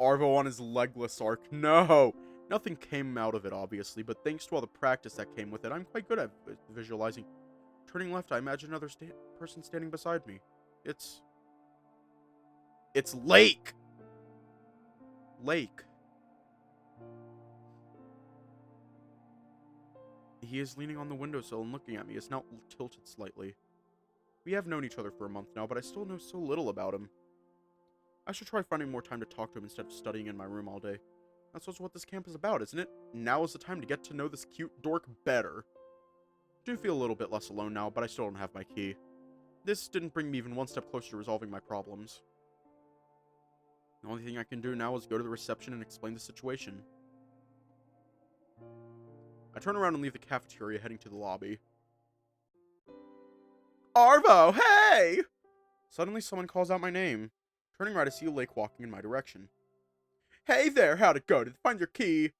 Arvo on his legless arc. No! Nothing came out of it, obviously, but thanks to all the practice that came with it, I'm quite good at visualizing. Turning left, I imagine another person standing beside me. It's Lake! Lake. He is leaning on the windowsill and looking at me, his snout tilted slightly. We have known each other for a month now, but I still know so little about him. I should try finding more time to talk to him instead of studying in my room all day. That's also what this camp is about, isn't it? Now is the time to get to know this cute dork better. I do feel a little bit less alone now, but I still don't have my key. This didn't bring me even one step closer to resolving my problems. The only thing I can do now is go to the reception and explain the situation. I turn around and leave the cafeteria, heading to the lobby. Arvo, hey! Suddenly someone calls out my name. Turning right, I see Lake walking in my direction. Hey there, how'd it go? Did you find your key?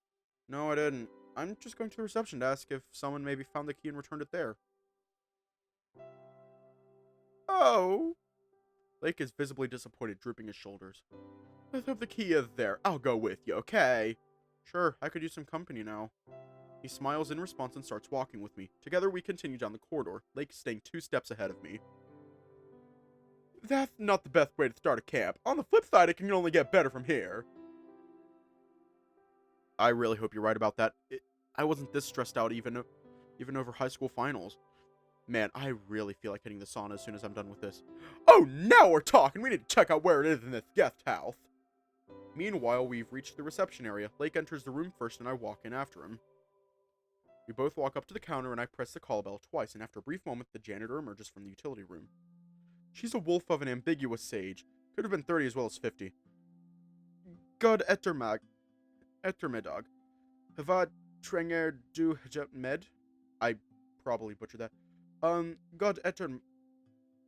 No, I didn't. I'm just going to the reception to ask if someone maybe found the key and returned it there. Oh. Lake is visibly disappointed, drooping his shoulders. Let's hope the key is there. I'll go with you, okay? Sure, I could use some company now. He smiles in response and starts walking with me. Together we continue down the corridor, Lake staying 2 steps ahead of me. That's not the best way to start a camp. On the flip side, it can only get better from here. I really hope you're right about that. I wasn't this stressed out even over high school finals. Man, I really feel like hitting the sauna as soon as I'm done with this. Oh, now we're talking! We need to check out where it is in this guest house. Meanwhile, we've reached the reception area. Lake enters the room first and I walk in after him. We both walk up to the counter and I press the call bell twice, and after a brief moment, the janitor emerges from the utility room. She's a wolf of an ambiguous age. Could have been 30 as well as 50. God ettermiddag. Havad trenger du med? I probably butchered that. God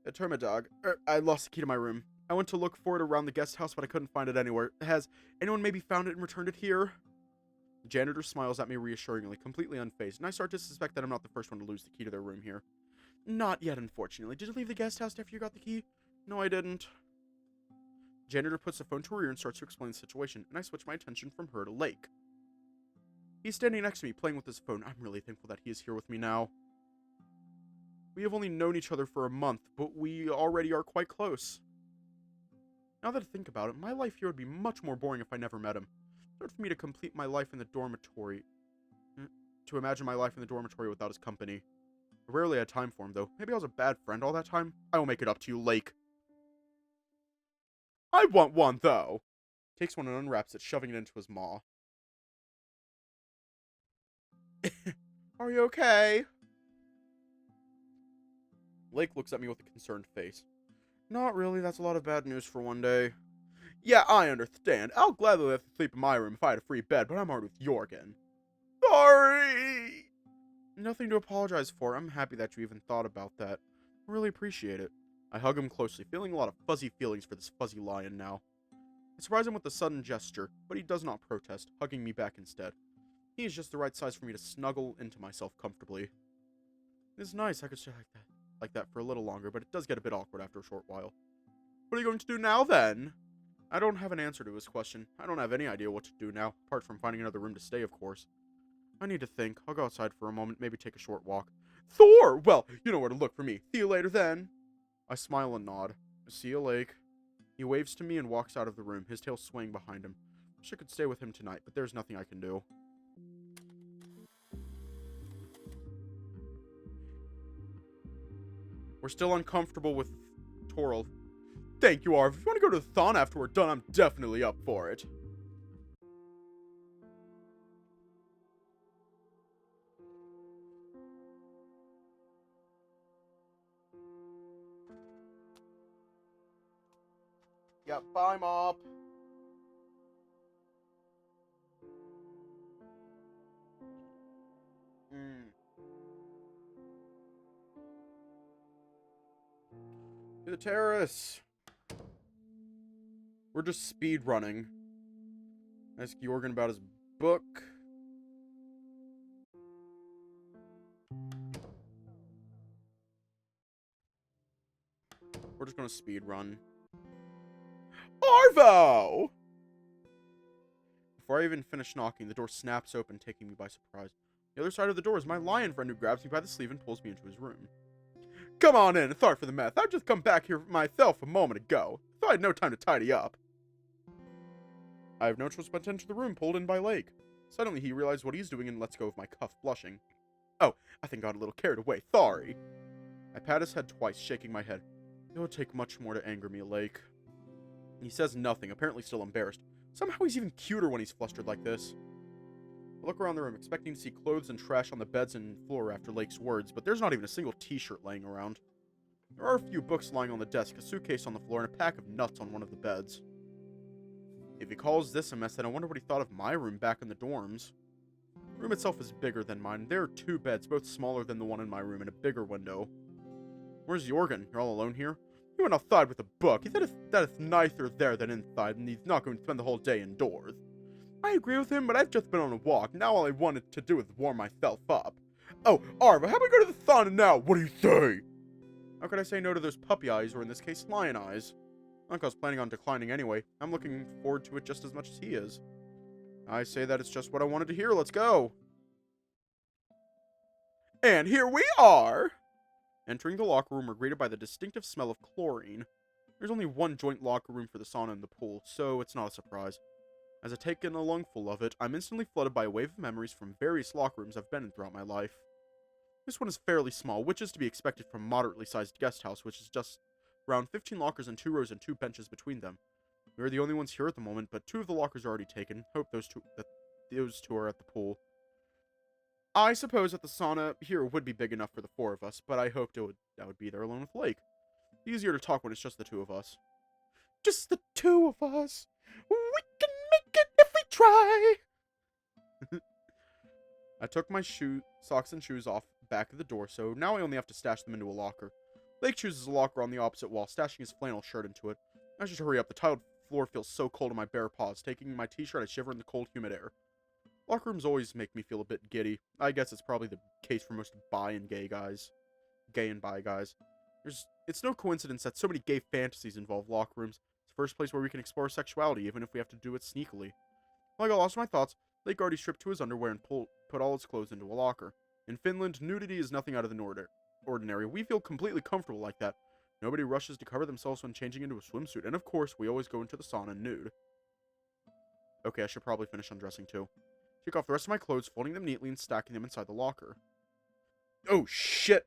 ettermiddag. I lost the key to my room. I went to look for it around the guest house, but I couldn't find it anywhere. Has anyone maybe found it and returned it here? The janitor smiles at me reassuringly, completely unfazed, and I start to suspect that I'm not the first one to lose the key to their room here. Not yet, unfortunately. Did you leave the guest house after you got the key? No, I didn't. Janitor puts the phone to her ear and starts to explain the situation, and I switch my attention from her to Lake. He's standing next to me, playing with his phone. I'm really thankful that he is here with me now. We have only known each other for a month, but we already are quite close. Now that I think about it, my life here would be much more boring if I never met him. It's hard for me to complete my life in the dormitory. To imagine my life in the dormitory without his company. I rarely had time for him, though. Maybe I was a bad friend all that time? I will make it up to you, Lake. I want one, though. Takes one and unwraps it, shoving it into his maw. Are you okay? Lake looks at me with a concerned face. Not really, that's a lot of bad news for one day. Yeah, I understand. I'll gladly let you sleep in my room if I had a free bed, but I'm hard with Jorgen. Sorry! Nothing to apologize for. I'm happy that you even thought about that. I really appreciate it. I hug him closely, feeling a lot of fuzzy feelings for this fuzzy lion now. I surprise him with a sudden gesture, but he does not protest, hugging me back instead. He is just the right size for me to snuggle into myself comfortably. It's nice I could stay like that for a little longer, but it does get a bit awkward after a short while. What are you going to do now, then? I don't have an answer to his question. I don't have any idea what to do now, apart from finding another room to stay, of course. I need to think. I'll go outside for a moment, maybe take a short walk. Thor! Well, you know where to look for me. See you later, then. I smile and nod. See you, Lake. He waves to me and walks out of the room, his tail swaying behind him. Wish I could stay with him tonight, but there's nothing I can do. We're still uncomfortable with Toril. Thank you, Arv. If you want to go to the thon after we're done, I'm definitely up for it. Yeah, bye, Mop. To the terrace. We're just speed running. Ask Jorgen about his book. We're just gonna speed run. Arvo! Before I even finish knocking, the door snaps open, taking me by surprise. The other side of the door is my lion friend who grabs me by the sleeve and pulls me into his room. Come on in, sorry for the mess. I've just come back here myself a moment ago, so I had no time to tidy up. I have no choice but to enter the room, pulled in by Lake. Suddenly he realizes what he's doing and lets go of my cuff, blushing. Oh, I think I got a little carried away, sorry. I pat his head twice, shaking my head. It would take much more to anger me, Lake. He says nothing, apparently still embarrassed. Somehow he's even cuter when he's flustered like this. I look around the room, expecting to see clothes and trash on the beds and floor after Lake's words, but there's not even a single t-shirt laying around. There are a few books lying on the desk, a suitcase on the floor, and a pack of nuts on one of the beds. If he calls this a mess, then I wonder what he thought of my room back in the dorms. The room itself is bigger than mine. There are 2 beds, both smaller than the one in my room, and a bigger window. Where's Jorgen? You're all alone here? He went outside with a book. He said that it's nicer there than inside, and he's not going to spend the whole day indoors. I agree with him, but I've just been on a walk. Now all I wanted to do is warm myself up. Oh, Arva, how about we go to the sauna now? What do you say? How could I say no to those puppy eyes, or in this case, lion eyes? Not 'cause I was planning on declining anyway. I'm looking forward to it just as much as he is. I say that it's just what I wanted to hear. Let's go. And here we are! Entering the locker room, we're greeted by the distinctive smell of chlorine. There's only one joint locker room for the sauna and the pool, so it's not a surprise. As I take in a lungful of it, I'm instantly flooded by a wave of memories from various locker rooms I've been in throughout my life. This one is fairly small, which is to be expected from a moderately sized guest house, which is just around 15 lockers and 2 rows and 2 benches between them. We're the only ones here at the moment, but 2 of the lockers are already taken. Hope those two are at the pool. I suppose that the sauna here would be big enough for the 4 of us, but I hoped that would be there alone with Lake. Easier to talk when it's just the 2 of us. Just the 2 of us. We can make it if we try. I took my socks and shoes off back of the door, so now I only have to stash them into a locker. Lake chooses a locker on the opposite wall, stashing his flannel shirt into it. I should hurry up. The tiled floor feels so cold on my bare paws. Taking my t-shirt, I shiver in the cold, humid air. Locker rooms always make me feel a bit giddy. I guess it's probably the case for most gay and bi guys. It's no coincidence that so many gay fantasies involve locker rooms. It's the first place where we can explore sexuality, even if we have to do it sneakily. While I got lost in my thoughts, Lake already stripped to his underwear and put all his clothes into a locker. In Finland, nudity is nothing out of the ordinary. We feel completely comfortable like that. Nobody rushes to cover themselves when changing into a swimsuit, and of course, we always go into the sauna nude. Okay, I should probably finish undressing too. Take off the rest of my clothes, folding them neatly and stacking them inside the locker. Oh, shit!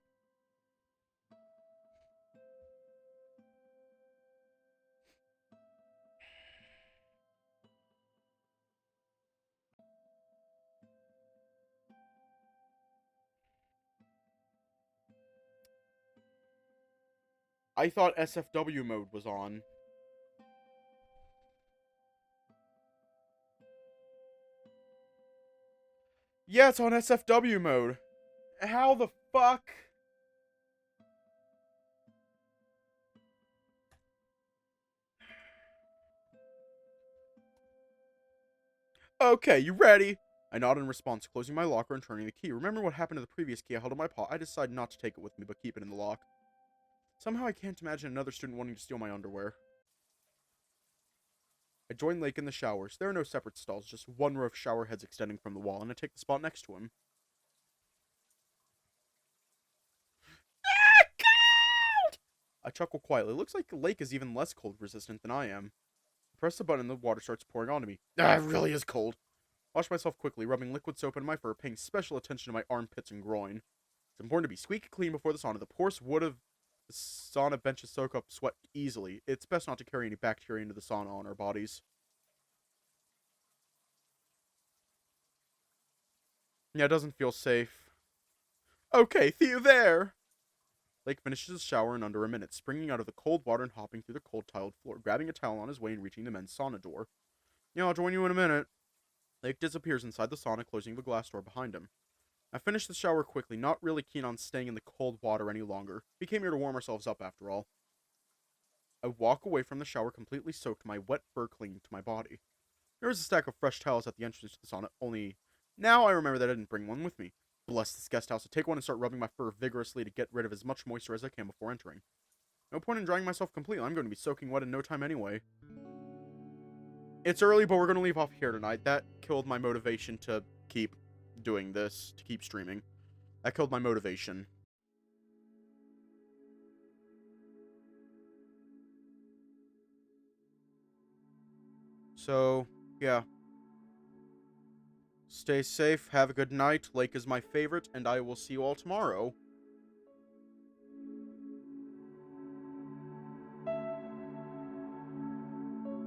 I thought SFW mode was on. Yeah, it's on SFW mode. How the fuck? Okay, you ready? I nod in response, closing my locker and turning the key. Remember what happened to the previous key I held in my paw? I decided not to take it with me, but keep it in the lock. Somehow I can't imagine another student wanting to steal my underwear. I join Lake in the showers. There are no separate stalls, just one row of shower heads extending from the wall, and I take the spot next to him. I chuckle quietly. It looks like Lake is even less cold resistant than I am. I press the button and the water starts pouring onto me. It really is cold. Wash myself quickly, rubbing liquid soap into my fur, paying special attention to my armpits and groin. It's important to be squeaky clean before the sauna. The porous wood of the sauna benches soak up sweat easily. It's best not to carry any bacteria into the sauna on our bodies. Yeah, it doesn't feel safe. Okay, see you there! Lake finishes his shower in under a minute, springing out of the cold water and hopping through the cold tiled floor, grabbing a towel on his way and reaching the men's sauna door. Yeah, I'll join you in a minute. Lake disappears inside the sauna, closing the glass door behind him. I finished the shower quickly, not really keen on staying in the cold water any longer. We came here to warm ourselves up after all. I walk away from the shower completely soaked, my wet fur clinging to my body. There is a stack of fresh towels at the entrance to the sauna, only now I remember that I didn't bring one with me. Bless this guest house. I take one and start rubbing my fur vigorously to get rid of as much moisture as I can before entering. No point in drying myself completely. I'm going to be soaking wet in no time anyway. It's early, but we're going to leave off here tonight. That killed my motivation to keep doing this, to keep streaming. That killed my motivation. So, yeah. Stay safe, have a good night. Lake is my favorite, and I will see you all tomorrow.